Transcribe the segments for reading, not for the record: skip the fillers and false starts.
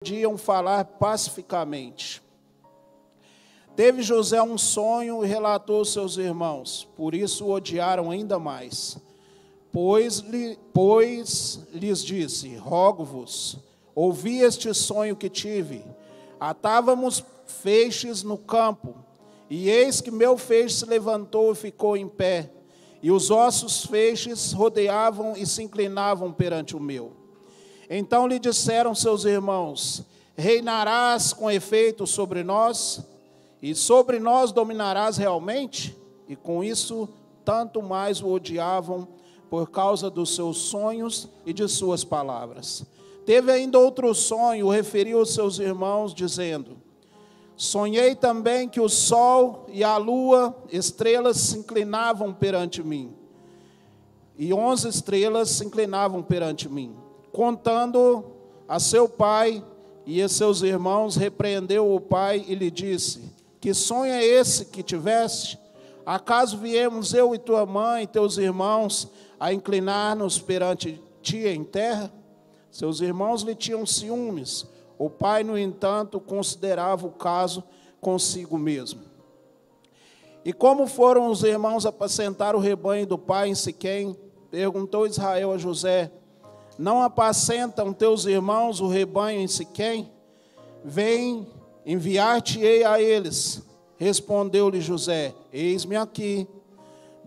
podiam falar pacificamente. Teve José um sonho e relatou aos seus irmãos, por isso o odiaram ainda mais. Pois lhes disse: rogo-vos, ouvi este sonho que tive. Atávamos feixes no campo, e eis que meu feixe se levantou e ficou em pé, e os ossos feixes rodeavam e se inclinavam perante o meu. Então lhe disseram seus irmãos: reinarás com efeito sobre nós, e sobre nós dominarás realmente? E com isso, tanto mais o odiavam por causa dos seus sonhos e de suas palavras. Teve ainda outro sonho, referiu aos seus irmãos, dizendo: sonhei também que o sol e a lua, estrelas, se inclinavam perante mim. E 11 estrelas se inclinavam perante mim. Contando a seu pai e a seus irmãos, repreendeu o pai e lhe disse: que sonho é esse que tiveste? Acaso viemos eu e tua mãe e teus irmãos a inclinar-nos perante ti em terra? Seus irmãos lhe tinham ciúmes. O pai, no entanto, considerava o caso consigo mesmo. E como foram os irmãos apacentar o rebanho do pai em Siquém, perguntou Israel a José: não apacentam teus irmãos o rebanho em Siquém? Vem, enviar-te-ei a eles. Respondeu-lhe José: eis-me aqui.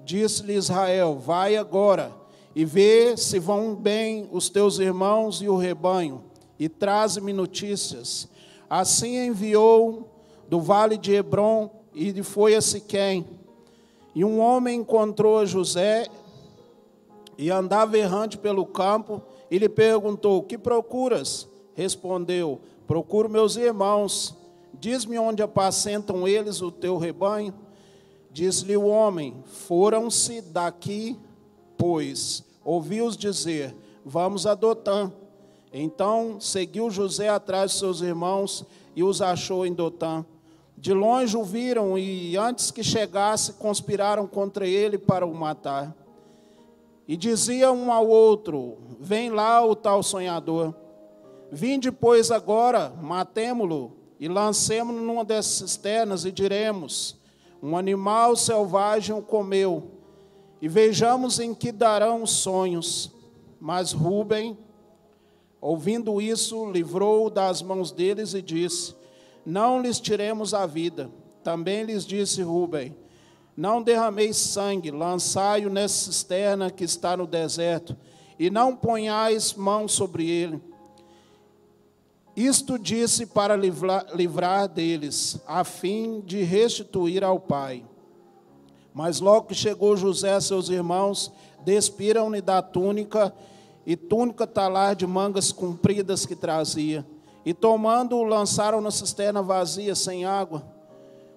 Disse-lhe Israel: vai agora e vê se vão bem os teus irmãos e o rebanho, e traze-me notícias. Assim enviou do vale de Hebrom e foi a Siquém. E um homem encontrou a José e andava errante pelo campo, e lhe perguntou: que procuras? Respondeu: procuro meus irmãos. Diz-me onde apacentam eles o teu rebanho. Disse-lhe o homem: foram-se daqui, pois ouvi-os dizer: vamos a Dotã. Então seguiu José atrás de seus irmãos e os achou em Dotã. De longe o viram e, antes que chegasse, conspiraram contra ele para o matar. E diziam um ao outro: vem lá o tal sonhador. Vinde, pois, agora, matemo-lo e lancemo-no numa dessas cisternas, e diremos: um animal selvagem o comeu, e vejamos em que darão os sonhos. Mas Rúben, ouvindo isso, livrou-o das mãos deles e disse: não lhes tiremos a vida. Também lhes disse Rúben: não derrameis sangue, lançai-o nessa cisterna que está no deserto, e não ponhais mão sobre ele. Isto disse para livrar deles, a fim de restituir ao pai. Mas logo que chegou José a seus irmãos, despiram-lhe da túnica, e túnica talar de mangas compridas que trazia. E tomando-o, lançaram na cisterna vazia, sem água.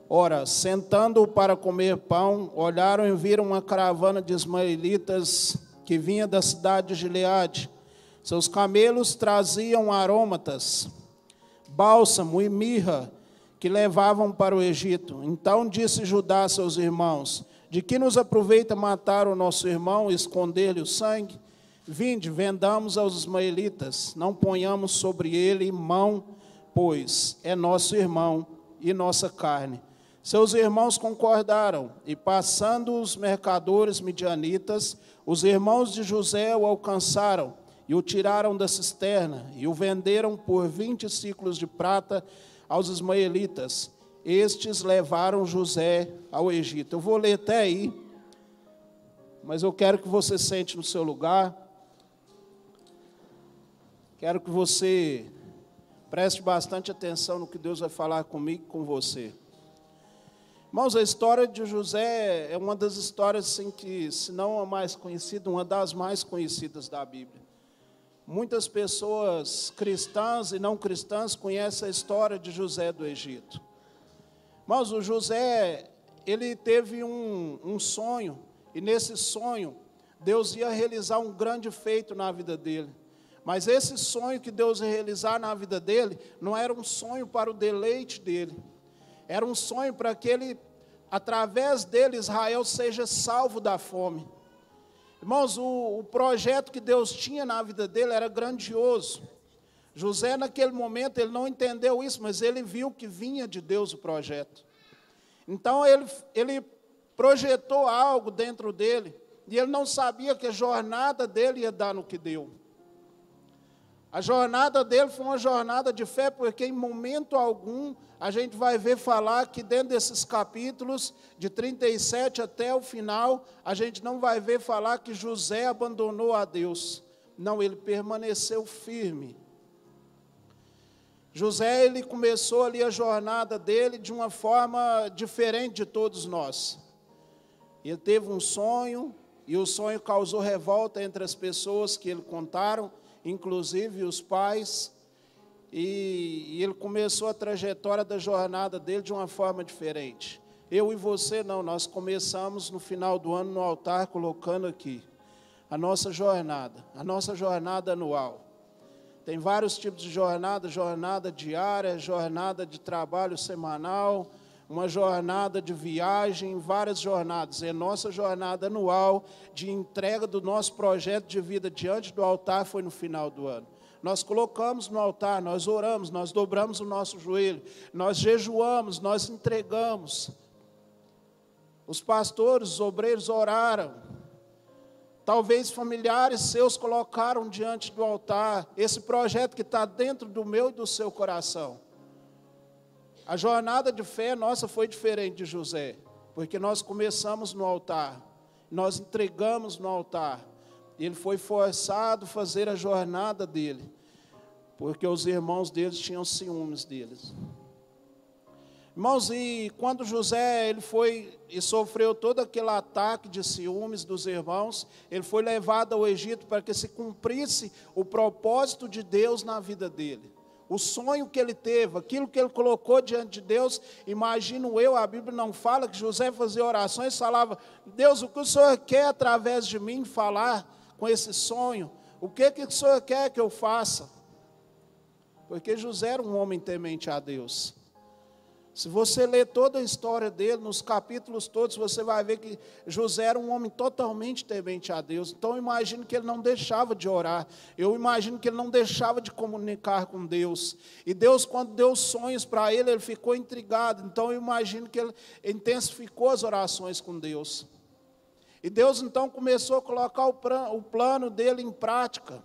Ora, sentando-o para comer pão, olharam e viram uma caravana de ismaelitas que vinha da cidade de Gileade. Seus camelos traziam aromatas, bálsamo e mirra, que levavam para o Egito. Então disse Judá a seus irmãos: de que nos aproveita matar o nosso irmão e esconder-lhe o sangue? Vinde, vendamos aos ismaelitas, não ponhamos sobre ele mão, pois é nosso irmão e nossa carne. Seus irmãos concordaram, e passando os mercadores midianitas, os irmãos de José o alcançaram, e o tiraram da cisterna, e o venderam por 20 ciclos de prata aos ismaelitas. Estes levaram José ao Egito. Eu vou ler até aí, mas eu quero que você sente no seu lugar. Quero que você preste bastante atenção no que Deus vai falar comigo e com você. Irmãos, a história de José é uma das histórias assim, que, se não a mais conhecida, uma das mais conhecidas da Bíblia. Muitas pessoas cristãs e não cristãs conhecem a história de José do Egito. Mas o José, ele teve um sonho, e nesse sonho, Deus ia realizar um grande feito na vida dele. Mas esse sonho que Deus ia realizar na vida dele, não era um sonho para o deleite dele. Era um sonho para que ele, através dele, Israel seja salvo da fome. Irmãos, o projeto que Deus tinha na vida dele era grandioso. José, naquele momento, ele não entendeu isso, mas ele viu que vinha de Deus o projeto. Então, ele projetou algo dentro dele, e ele não sabia que a jornada dele ia dar no que deu. A jornada dele foi uma jornada de fé, porque em momento algum a gente vai ver falar que dentro desses capítulos, de 37 até o final, a gente não vai ver falar que José abandonou a Deus. Não, ele permaneceu firme. José, ele começou ali a jornada dele de uma forma diferente de todos nós. Ele teve um sonho, e o sonho causou revolta entre as pessoas que ele contaram, inclusive os pais, e ele começou a trajetória da jornada dele de uma forma diferente. Eu e você não, nós começamos no final do ano no altar, colocando aqui a nossa jornada anual. Tem vários tipos de jornada diária, jornada de trabalho semanal, uma jornada de viagem, várias jornadas. É nossa jornada anual de entrega do nosso projeto de vida diante do altar foi no final do ano. Nós colocamos no altar, nós oramos, nós dobramos o nosso joelho, nós jejuamos, nós entregamos. Os pastores, os obreiros oraram. Talvez familiares seus colocaram diante do altar esse projeto que está dentro do meu e do seu coração. A jornada de fé nossa foi diferente de José, porque nós começamos no altar, nós entregamos no altar, e ele foi forçado a fazer a jornada dele, porque os irmãos deles tinham ciúmes deles. Irmãos, e quando José ele foi e sofreu todo aquele ataque de ciúmes dos irmãos, ele foi levado ao Egito para que se cumprisse o propósito de Deus na vida dele. O sonho que ele teve, aquilo que ele colocou diante de Deus, imagino eu, a Bíblia não fala que José fazia orações, falava: Deus, o que o Senhor quer através de mim falar com esse sonho? O que o Senhor quer que eu faça? Porque José era um homem temente a Deus. Se você ler toda a história dele, nos capítulos todos, você vai ver que José era um homem totalmente temente a Deus. Então eu imagino que ele não deixava de orar, eu imagino que ele não deixava de comunicar com Deus. E Deus, quando deu sonhos para ele, ele ficou intrigado. Então eu imagino que ele intensificou as orações com Deus. E Deus então começou a colocar o plano dele em prática,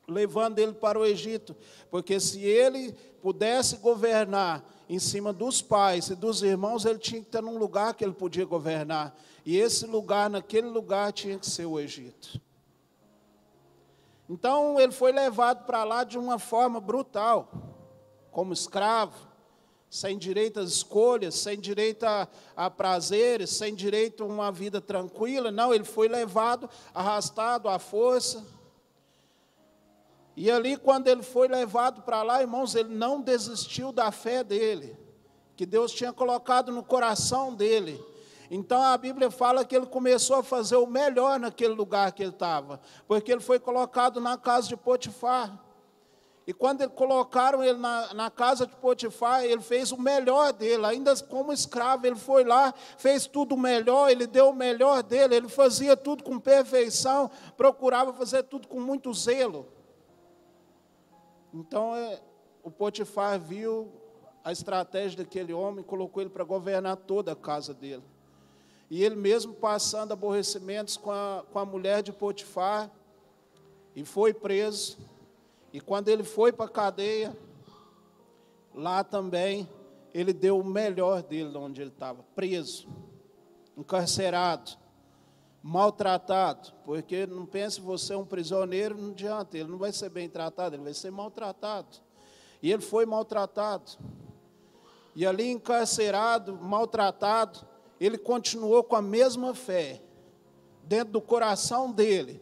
levando ele para o Egito, porque se ele pudesse governar em cima dos pais e dos irmãos, ele tinha que estar num lugar que ele podia governar, e esse lugar, naquele lugar, tinha que ser o Egito. Então ele foi levado para lá de uma forma brutal, como escravo, sem direito às escolhas, sem direito a prazeres, sem direito a uma vida tranquila. Não, ele foi levado, arrastado à força. E ali, quando ele foi levado para lá, irmãos, ele não desistiu da fé dele, que Deus tinha colocado no coração dele. Então a Bíblia fala que ele começou a fazer o melhor naquele lugar que ele estava, porque ele foi colocado na casa de Potifar. E quando colocaram ele na casa de Potifar, ele fez o melhor dele, ainda como escravo, ele foi lá, fez tudo melhor, ele deu o melhor dele, ele fazia tudo com perfeição, procurava fazer tudo com muito zelo. Então, o Potifar viu a estratégia daquele homem, colocou ele para governar toda a casa dele. E ele mesmo passando aborrecimentos com a mulher de Potifar, e foi preso. E quando ele foi para a cadeia, lá também, ele deu o melhor dele de onde ele estava, preso, encarcerado, maltratado, porque não pense você um prisioneiro, não adianta, ele não vai ser bem tratado, ele vai ser maltratado. E ele foi maltratado. E ali encarcerado, maltratado, ele continuou com a mesma fé, dentro do coração dele.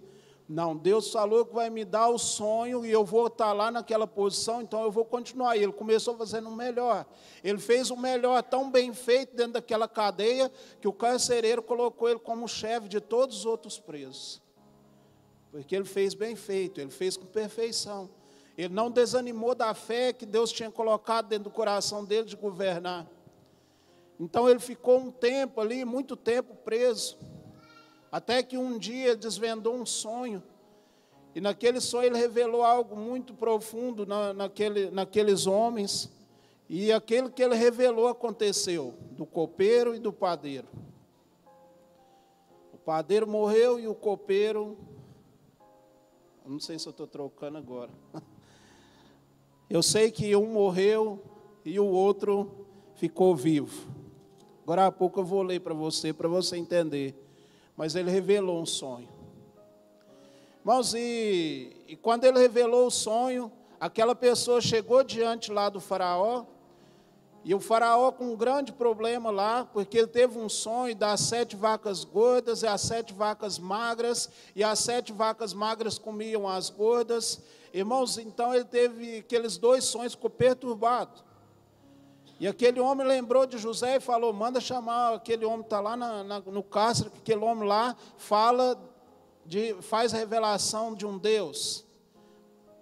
Não, Deus falou que vai me dar o sonho e eu vou estar lá naquela posição, então eu vou continuar. E ele começou fazendo o melhor. Ele fez o melhor, tão bem feito dentro daquela cadeia, que o carcereiro colocou ele como chefe de todos os outros presos. Porque ele fez bem feito, ele fez com perfeição. Ele não desanimou da fé que Deus tinha colocado dentro do coração dele de governar. Então ele ficou um tempo ali, muito tempo preso. Até que um dia desvendou um sonho, E naquele sonho ele revelou algo muito profundo naqueles homens. E aquilo que ele revelou aconteceu, do copeiro e do padeiro. O padeiro morreu e o copeiro... Eu não sei se eu estou trocando agora. Eu sei que um morreu e o outro ficou vivo. Agora há pouco eu vou ler para você entender. Mas ele revelou um sonho. Irmãos, e quando ele revelou o sonho, aquela pessoa chegou diante lá do faraó, e o faraó com um grande problema lá, porque ele teve um sonho das 7 vacas gordas e as 7 vacas magras, e as 7 vacas magras comiam as gordas. Irmãos, então ele teve aqueles 2 sonhos, ficou perturbado. E aquele homem lembrou de José e falou, manda chamar aquele homem que está lá no cárcere, que aquele homem lá faz a revelação de um Deus.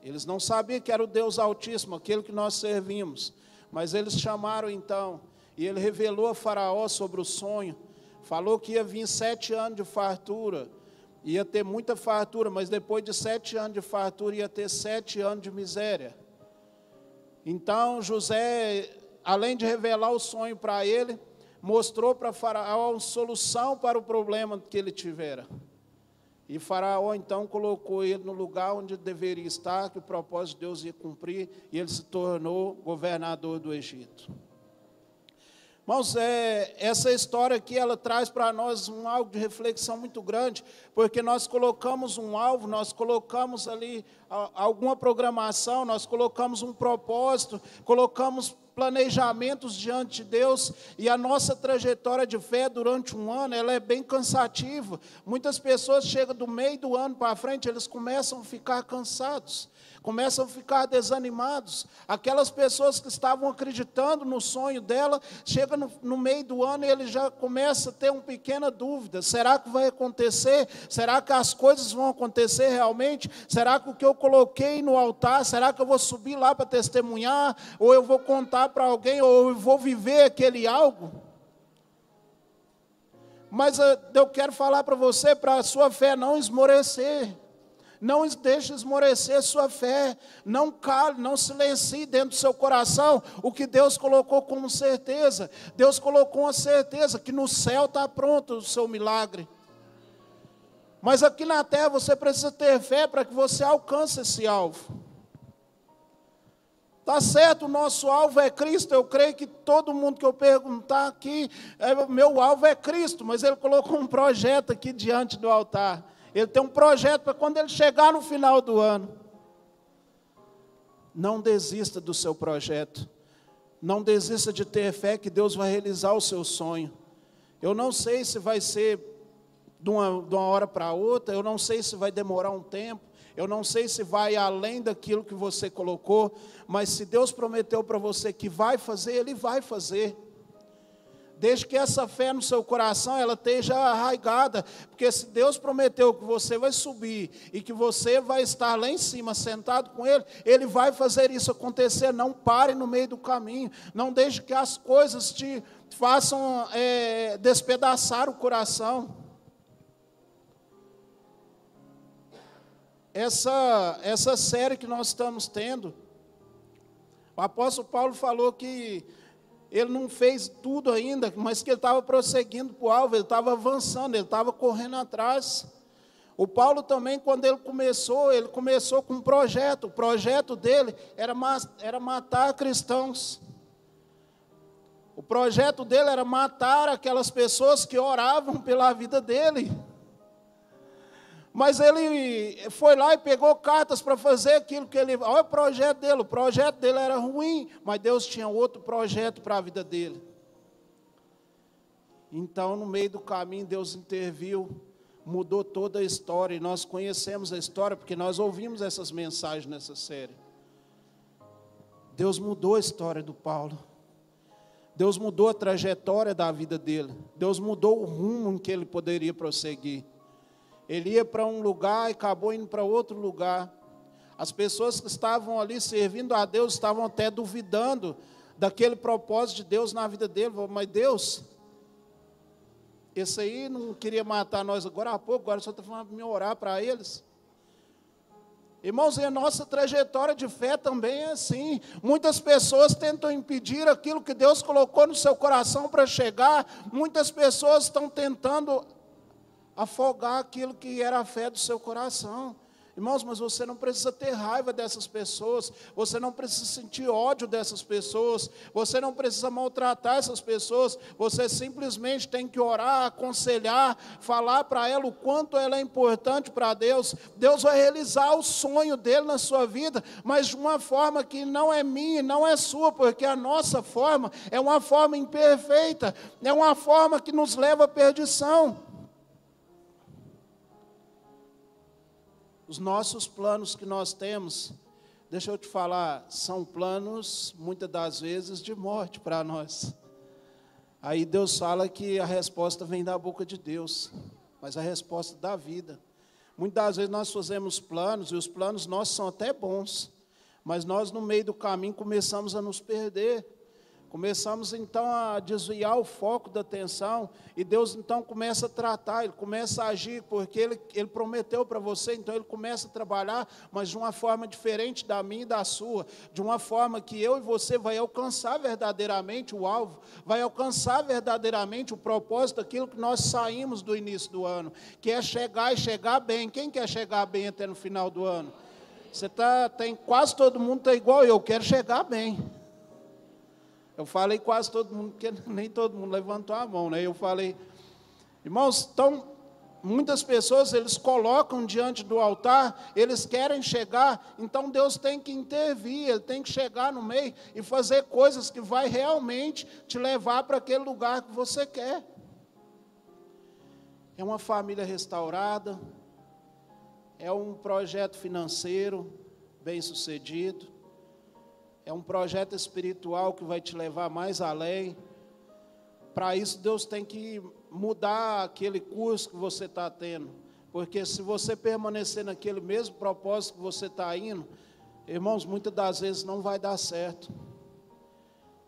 Eles não sabiam que era o Deus Altíssimo, aquele que nós servimos. Mas eles chamaram então, e ele revelou a Faraó sobre o sonho. Falou que ia vir 7 anos de fartura, ia ter muita fartura, mas depois de 7 anos de fartura ia ter 7 anos de miséria. Então José, além de revelar o sonho para ele, mostrou para Faraó uma solução para o problema que ele tivera. E Faraó então colocou ele no lugar onde deveria estar, que o propósito de Deus ia cumprir, e ele se tornou governador do Egito. Irmãos, essa história aqui, ela traz para nós algo de reflexão muito grande, porque nós colocamos um alvo, nós colocamos ali alguma programação, nós colocamos um propósito, colocamos planejamentos diante de Deus, e a nossa trajetória de fé durante um ano, ela é bem cansativa. Muitas pessoas chegam do meio do ano para frente, eles começam a ficar cansados, começam a ficar desanimados. Aquelas pessoas que estavam acreditando no sonho dela, chega no meio do ano e ele já começa a ter uma pequena dúvida, será que vai acontecer? Será que as coisas vão acontecer realmente? Será que o que eu coloquei no altar, será que eu vou subir lá para testemunhar? Ou eu vou contar para alguém, ou eu vou viver aquele algo? Mas eu quero falar para você, para a sua fé não esmorecer. Não deixe esmorecer sua fé, não cale, não silencie dentro do seu coração o que Deus colocou como certeza. Deus colocou uma certeza que no céu está pronto o seu milagre. Mas aqui na terra você precisa ter fé para que você alcance esse alvo. Está certo, o nosso alvo é Cristo. Eu creio que todo mundo que eu perguntar aqui, meu alvo é Cristo, mas ele colocou um projeto aqui diante do altar. Ele tem um projeto para quando ele chegar no final do ano. Não desista do seu projeto. Não desista de ter fé que Deus vai realizar o seu sonho. Eu não sei se vai ser de uma hora para outra, eu não sei se vai demorar um tempo, eu não sei se vai além daquilo que você colocou, mas se Deus prometeu para você que vai fazer, Ele vai fazer. Desde que essa fé no seu coração, ela esteja arraigada, porque se Deus prometeu que você vai subir, e que você vai estar lá em cima, sentado com Ele, Ele vai fazer isso acontecer. Não pare no meio do caminho, não deixe que as coisas te façam despedaçar o coração. Essa série que nós estamos tendo, o apóstolo Paulo falou que ele não fez tudo ainda, mas que ele estava prosseguindo para o alvo, ele estava avançando, ele estava correndo atrás. O Paulo também, quando ele começou com um projeto. O projeto dele era matar cristãos. O projeto dele era matar aquelas pessoas que oravam pela vida dele. Mas ele foi lá e pegou cartas para fazer aquilo que ele... Olha o projeto dele era ruim, mas Deus tinha outro projeto para a vida dele. Então, no meio do caminho, Deus interviu, mudou toda a história, e nós conhecemos a história, porque nós ouvimos essas mensagens nessa série. Deus mudou a história do Paulo. Deus mudou a trajetória da vida dele. Deus mudou o rumo em que ele poderia prosseguir. Ele ia para um lugar e acabou indo para outro lugar. As pessoas que estavam ali servindo a Deus estavam até duvidando daquele propósito de Deus na vida dele. Mas Deus, esse aí não queria matar nós agora há pouco, agora só está falando para mim orar para eles. Irmãos, e a nossa trajetória de fé também é assim. Muitas pessoas tentam impedir aquilo que Deus colocou no seu coração para chegar. Muitas pessoas estão tentando afogar aquilo que era a fé do seu coração. Irmãos, mas você não precisa ter raiva dessas pessoas, você não precisa sentir ódio dessas pessoas, você não precisa maltratar essas pessoas, você simplesmente tem que orar, aconselhar, falar para ela o quanto ela é importante para Deus. Deus vai realizar o sonho dele na sua vida, mas de uma forma que não é minha, não é sua, porque a nossa forma é uma forma imperfeita, é uma forma que nos leva à perdição. Os nossos planos que nós temos, deixa eu te falar, são planos, muitas das vezes, de morte para nós. Aí Deus fala que a resposta vem da boca de Deus, mas a resposta da vida. Muitas das vezes nós fazemos planos, e os planos nossos são até bons, mas nós no meio do caminho começamos a nos perder. Começamos então a desviar o foco da atenção, e Deus então começa a tratar, Ele começa a agir, porque Ele prometeu para você, então Ele começa a trabalhar, mas de uma forma diferente da minha e da sua, de uma forma que eu e você vai alcançar verdadeiramente o alvo, vai alcançar verdadeiramente o propósito daquilo que nós saímos do início do ano, que é chegar e chegar bem. Quem quer chegar bem até no final do ano? Quase todo mundo está igual eu, quero chegar bem. Eu falei quase todo mundo, porque nem todo mundo levantou a mão, né? Eu falei, irmãos, então, muitas pessoas, eles colocam diante do altar, eles querem chegar, então Deus tem que intervir, Ele tem que chegar no meio e fazer coisas que vai realmente te levar para aquele lugar que você quer. É uma família restaurada, é um projeto financeiro bem-sucedido, é um projeto espiritual que vai te levar mais além. Para isso, Deus tem que mudar aquele curso que você está tendo. Porque se você permanecer naquele mesmo propósito que você está indo, irmãos, muitas das vezes não vai dar certo.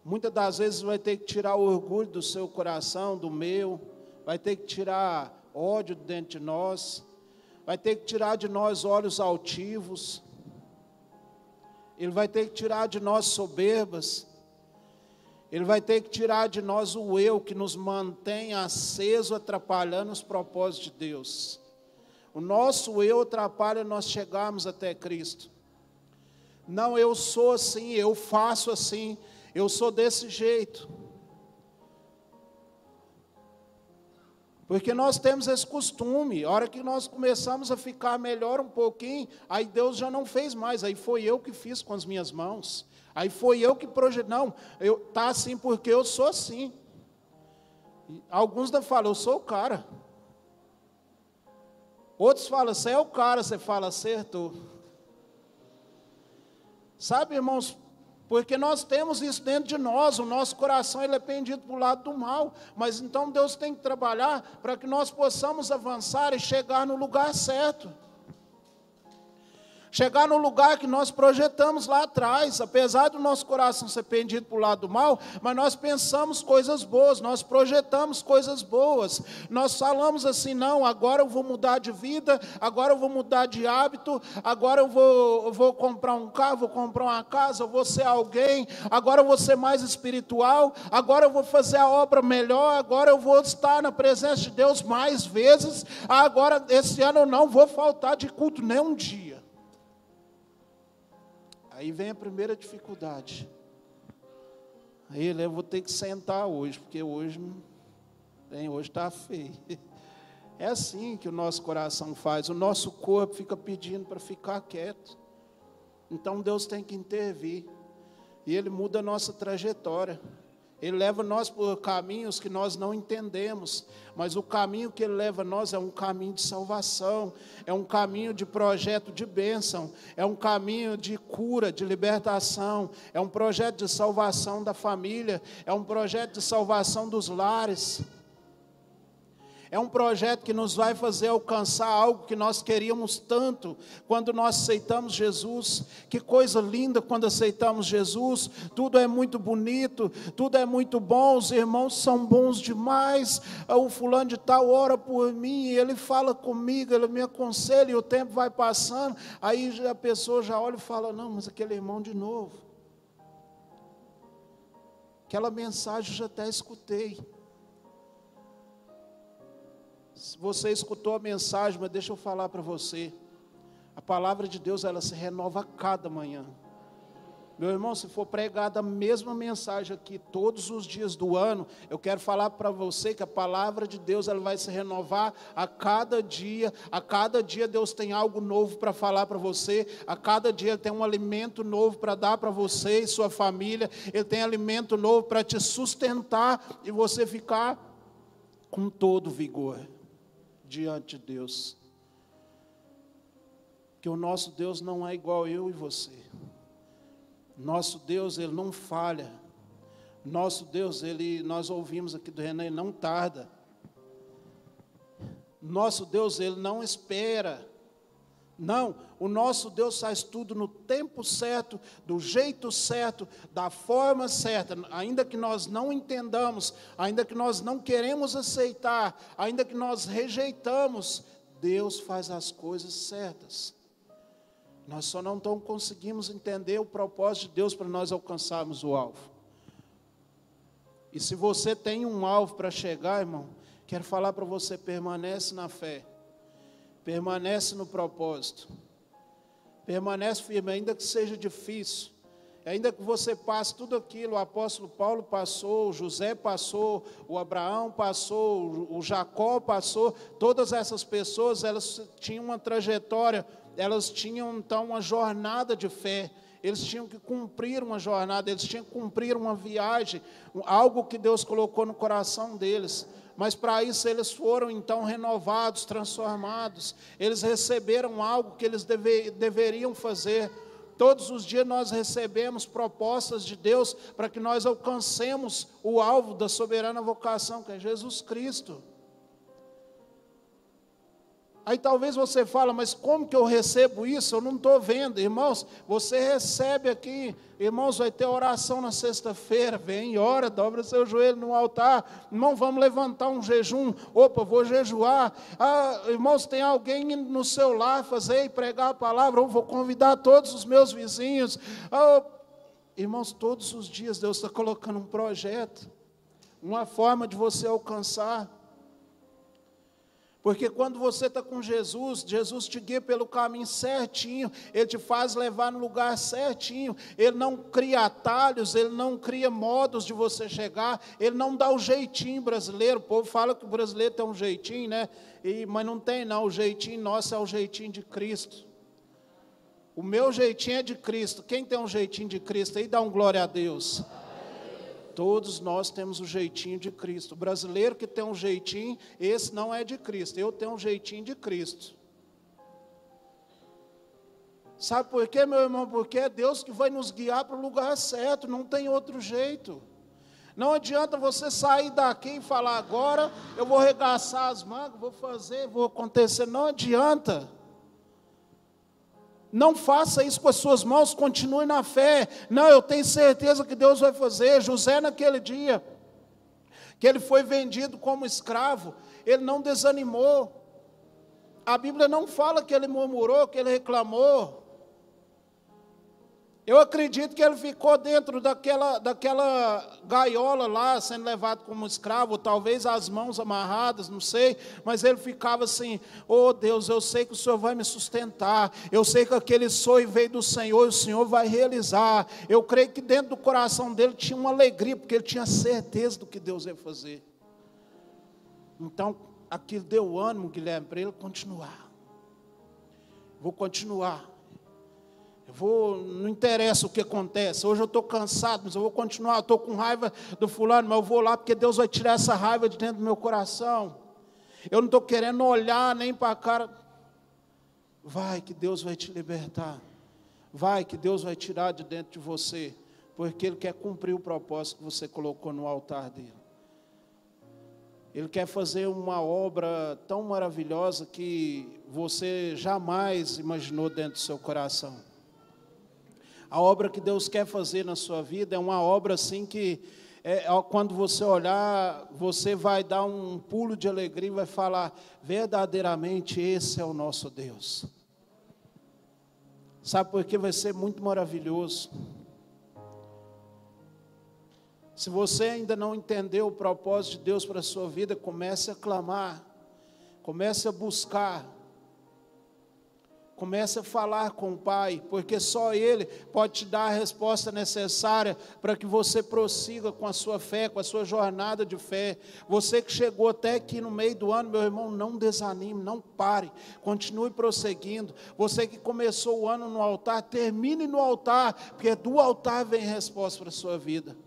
Muitas das vezes vai ter que tirar o orgulho do seu coração, do meu. Vai ter que tirar ódio dentro de nós. Vai ter que tirar de nós olhos altivos. Ele vai ter que tirar de nós soberbas. Ele vai ter que tirar de nós o eu que nos mantém aceso, atrapalhando os propósitos de Deus. O nosso eu atrapalha nós chegarmos até Cristo. Não, eu sou assim, eu faço assim, eu sou desse jeito. Porque nós temos esse costume, a hora que nós começamos a ficar melhor um pouquinho, aí Deus já não fez mais, aí foi eu que fiz com as minhas mãos, aí foi eu que projetei, não, tá assim porque eu sou assim. E alguns ainda falam, eu sou o cara. Outros falam, você é o cara, você fala, acertou. Sabe, irmãos, porque nós temos isso dentro de nós, o nosso coração ele é pendido para o lado do mal, mas então Deus tem que trabalhar para que nós possamos avançar e chegar no lugar certo. Chegar no lugar que nós projetamos lá atrás, apesar do nosso coração ser pendido para o lado do mal, mas nós pensamos coisas boas, nós projetamos coisas boas, nós falamos assim, não, agora eu vou mudar de vida, agora eu vou mudar de hábito, agora eu vou comprar um carro, vou comprar uma casa, eu vou ser alguém, agora eu vou ser mais espiritual, agora eu vou fazer a obra melhor, agora eu vou estar na presença de Deus mais vezes, agora esse ano eu não vou faltar de culto nem um dia. Aí vem a primeira dificuldade. Aí eu vou ter que sentar hoje, porque hoje está feio. É assim que o nosso coração faz, o nosso corpo fica pedindo para ficar quieto. Então Deus tem que intervir. E Ele muda a nossa trajetória. Ele leva nós por caminhos que nós não entendemos, mas o caminho que Ele leva nós é um caminho de salvação, é um caminho de projeto de bênção, é um caminho de cura, de libertação, é um projeto de salvação da família, é um projeto de salvação dos lares. É um projeto que nos vai fazer alcançar algo que nós queríamos tanto quando nós aceitamos Jesus. Que coisa linda quando aceitamos Jesus. Tudo é muito bonito, tudo é muito bom, os irmãos são bons demais. O fulano de tal ora por mim, ele fala comigo, ele me aconselha, e o tempo vai passando. Aí a pessoa já olha e fala: não, mas aquele irmão de novo. Aquela mensagem eu já até escutei. Você escutou a mensagem, mas deixa eu falar para você. A palavra de Deus, ela se renova a cada manhã. Meu irmão, se for pregada a mesma mensagem aqui todos os dias do ano, eu quero falar para você que a palavra de Deus, ela vai se renovar a cada dia. A cada dia Deus tem algo novo para falar para você. A cada dia Ele tem um alimento novo para dar para você e sua família. Ele tem alimento novo para te sustentar e você ficar com todo vigor diante de Deus. Que o nosso Deus não é igual eu e você. Nosso Deus, Ele não falha. Nosso Deus, nós ouvimos aqui do Renan, Ele não tarda. Nosso Deus, Ele não espera. Não, o nosso Deus faz tudo no tempo certo, do jeito certo, da forma certa. Ainda que nós não entendamos, ainda que nós não queremos aceitar, ainda que nós rejeitamos, Deus faz as coisas certas. Nós só não conseguimos entender o propósito de Deus para nós alcançarmos o alvo. E se você tem um alvo para chegar, irmão, quero falar para você: permanece na fé. Permanece no propósito. Permanece firme, ainda que seja difícil. Ainda que você passe tudo aquilo, o apóstolo Paulo passou, o José passou, o Abraão passou, o Jacó passou. Todas essas pessoas, elas tinham uma trajetória, elas tinham então uma jornada de fé. Eles tinham que cumprir uma jornada, eles tinham que cumprir uma viagem, algo que Deus colocou no coração deles. Mas para isso eles foram então renovados, transformados. Eles receberam algo que eles deveriam fazer. Todos os dias nós recebemos propostas de Deus para que nós alcancemos o alvo da soberana vocação, que é Jesus Cristo. Aí talvez você fala: mas como que eu recebo isso? Eu não estou vendo. Irmãos, você recebe aqui. Irmãos, vai ter oração na sexta-feira. Vem, ora, dobra seu joelho no altar. Irmão, vamos levantar um jejum. Opa, vou jejuar. Irmãos, tem alguém no seu lar fazer e pregar a palavra. Eu vou convidar todos os meus vizinhos. Irmãos, todos os dias Deus está colocando um projeto, uma forma de você alcançar. Porque quando você está com Jesus, Jesus te guia pelo caminho certinho, Ele te faz levar no lugar certinho, Ele não cria atalhos, Ele não cria modos de você chegar, Ele não dá o jeitinho brasileiro. O povo fala que o brasileiro tem um jeitinho, né? Mas não tem não, o jeitinho nosso é o jeitinho de Cristo. O meu jeitinho é de Cristo. Quem tem um jeitinho de Cristo aí, dá um glória a Deus. Todos nós temos o jeitinho de Cristo. O brasileiro que tem um jeitinho, esse não é de Cristo. Eu tenho um jeitinho de Cristo. Sabe por quê, meu irmão? Porque é Deus que vai nos guiar para o lugar certo, não tem outro jeito. Não adianta você sair daqui e falar: agora eu vou arregaçar as mangas, vou fazer, vou acontecer. Não adianta. Não faça isso com as suas mãos, continue na fé. Não, eu tenho certeza que Deus vai fazer. José, naquele dia que ele foi vendido como escravo, ele não desanimou. A Bíblia não fala que ele murmurou, que ele reclamou. Eu acredito que ele ficou dentro daquela gaiola lá, sendo levado como escravo, talvez as mãos amarradas, não sei, mas ele ficava assim: oh Deus, eu sei que o Senhor vai me sustentar, eu sei que aquele sonho veio do Senhor e o Senhor vai realizar. Eu creio que dentro do coração dele tinha uma alegria, porque ele tinha certeza do que Deus ia fazer. Então, aquilo deu ânimo, Guilherme, para ele continuar. Vou continuar. Não interessa o que acontece, hoje eu estou cansado, mas eu vou continuar, estou com raiva do fulano, mas eu vou lá porque Deus vai tirar essa raiva de dentro do meu coração. Eu não estou querendo olhar nem para a cara. Vai que Deus vai te libertar, vai que Deus vai tirar de dentro de você, porque Ele quer cumprir o propósito que você colocou no altar dEle. Ele quer fazer uma obra tão maravilhosa que você jamais imaginou dentro do seu coração. A obra que Deus quer fazer na sua vida é uma obra assim que, quando você olhar, você vai dar um pulo de alegria e vai falar, verdadeiramente esse é o nosso Deus. Sabe por quê? Vai ser muito maravilhoso. Se você ainda não entendeu o propósito de Deus para a sua vida, comece a clamar, comece a buscar, comece a falar com o Pai, porque só Ele pode te dar a resposta necessária para que você prossiga com a sua fé, com a sua jornada de fé. Você que chegou até aqui no meio do ano, meu irmão, não desanime, não pare, continue prosseguindo. Você que começou o ano no altar, termine no altar, porque do altar vem resposta para a sua vida.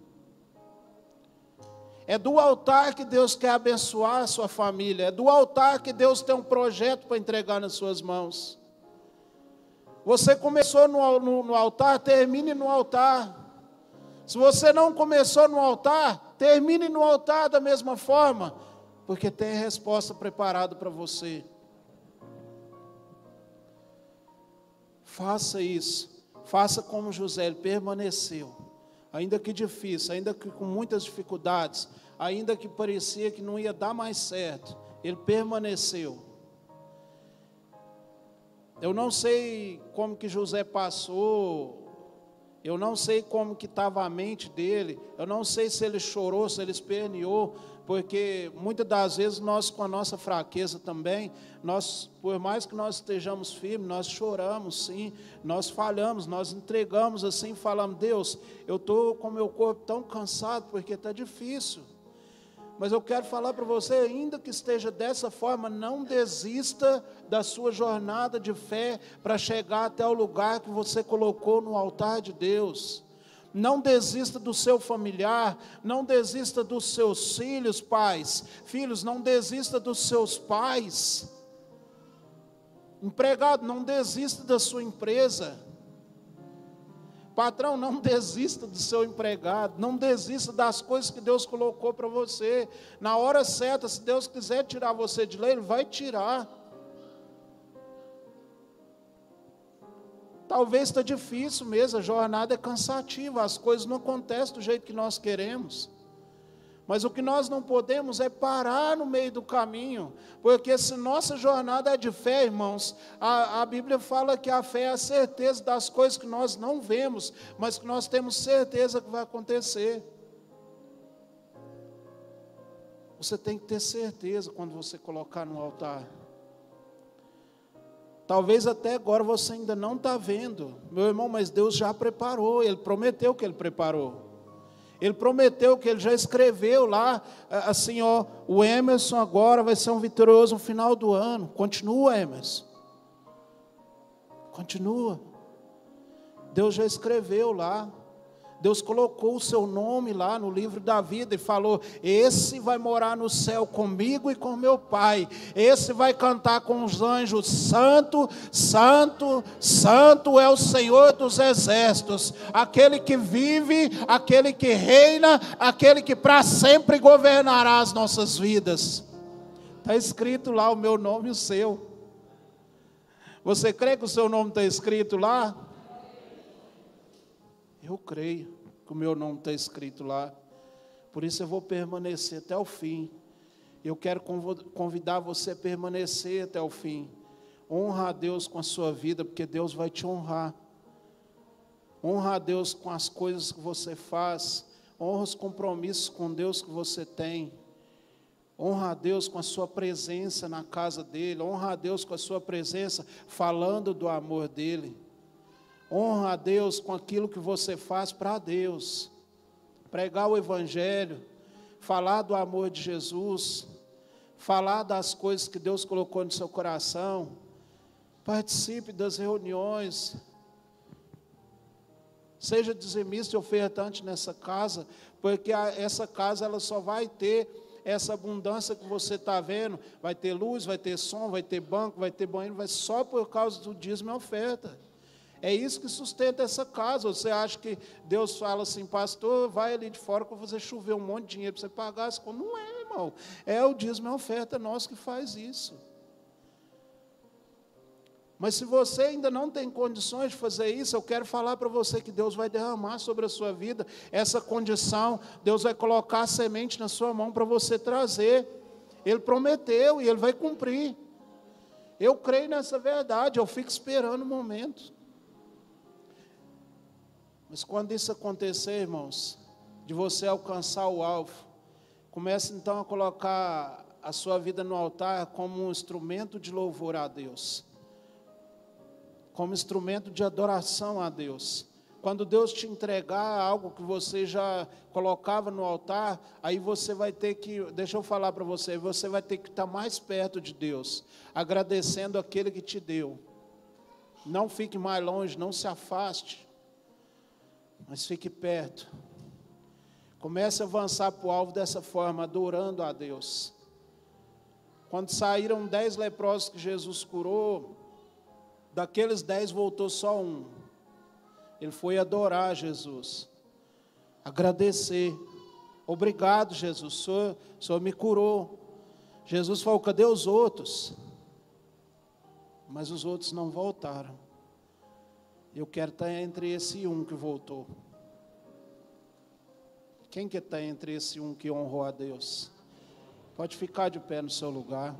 É do altar que Deus quer abençoar a sua família. É do altar que Deus tem um projeto para entregar nas suas mãos. Você começou no altar, termine no altar. Se você não começou no altar, termine no altar da mesma forma, porque tem resposta preparada para você. Faça isso. Faça como José, ele permaneceu. Ainda que difícil, ainda que com muitas dificuldades, ainda que parecia que não ia dar mais certo, ele permaneceu. Eu não sei como que José passou, eu não sei como que estava a mente dele, eu não sei se ele chorou, se ele esperneou, porque muitas das vezes nós, com a nossa fraqueza também, por mais que nós estejamos firmes, nós choramos sim, nós falhamos, nós entregamos assim, falamos, Deus, eu estou com o meu corpo tão cansado, porque está difícil. Mas eu quero falar para você, ainda que esteja dessa forma, não desista da sua jornada de fé para chegar até o lugar que você colocou no altar de Deus. Não desista do seu familiar, não desista dos seus filhos, pais. Filhos, não desista dos seus pais. Empregado, não desista da sua empresa. Patrão, não desista do seu empregado, não desista das coisas que Deus colocou para você. Na hora certa, se Deus quiser tirar você de lá, Ele vai tirar. Talvez está difícil mesmo, a jornada é cansativa, as coisas não acontecem do jeito que nós queremos. Mas o que nós não podemos é parar no meio do caminho, porque se nossa jornada é de fé, irmãos, a Bíblia fala que a fé é a certeza das coisas que nós não vemos, mas que nós temos certeza que vai acontecer. Você tem que ter certeza quando você colocar no altar. Talvez até agora você ainda não está vendo, meu irmão, mas Deus já preparou, Ele prometeu que Ele preparou. Ele prometeu que Ele já escreveu lá, assim, ó, o Emerson agora vai ser um vitorioso no final do ano. Continua, Emerson. Continua. Deus já escreveu lá. Deus colocou o seu nome lá no livro da vida e falou, esse vai morar no céu comigo e com meu Pai. Esse vai cantar com os anjos, santo, santo, santo é o Senhor dos exércitos. Aquele que vive, aquele que reina, aquele que para sempre governará as nossas vidas. Está escrito lá o meu nome e o seu. Você crê que o seu nome está escrito lá? Eu creio que o meu nome está escrito lá, por isso eu vou permanecer até o fim. Eu quero convidar você a permanecer até o fim. Honra a Deus com a sua vida, porque Deus vai te honrar. Honra a Deus com as coisas que você faz, honra os compromissos com Deus que você tem. Honra a Deus com a sua presença na casa dEle, honra a Deus com a sua presença falando do amor dEle. Honra a Deus com aquilo que você faz para Deus. Pregar o Evangelho, falar do amor de Jesus, falar das coisas que Deus colocou no seu coração. Participe das reuniões. Seja dizimista e ofertante nessa casa, porque essa casa ela só vai ter essa abundância que você está vendo. Vai ter luz, vai ter som, vai ter banco, vai ter banheiro, vai só por causa do dízimo e oferta. É isso que sustenta essa casa. Você acha que Deus fala assim, pastor, vai ali de fora que eu vou fazer chover um monte de dinheiro para você pagar? Não é, irmão. irmão. É o dízimo e a oferta nosso que faz isso. Mas se você ainda não tem condições de fazer isso, eu quero falar para você que Deus vai derramar sobre a sua vida essa condição. Deus vai colocar a semente na sua mão para você trazer. Ele prometeu e Ele vai cumprir. Eu creio nessa verdade, eu fico esperando o momento. Mas quando isso acontecer, irmãos, de você alcançar o alvo, comece então a colocar a sua vida no altar como um instrumento de louvor a Deus, como instrumento de adoração a Deus. Quando Deus te entregar algo que você já colocava no altar, aí você vai ter que, deixa eu falar para você, você vai ter que estar mais perto de Deus, agradecendo aquele que te deu. Não fique mais longe, não se afaste, mas fique perto. Comece a avançar para o alvo dessa forma, adorando a Deus. Quando saíram 10 leprosos que Jesus curou, daqueles 10 voltou só um. Ele foi adorar Jesus, agradecer. Obrigado, Jesus, o Senhor me curou. Jesus falou, cadê os outros? Mas os outros não voltaram. Eu quero estar entre esse um que voltou. Quem que está entre esse um que honrou a Deus? Pode ficar de pé no seu lugar.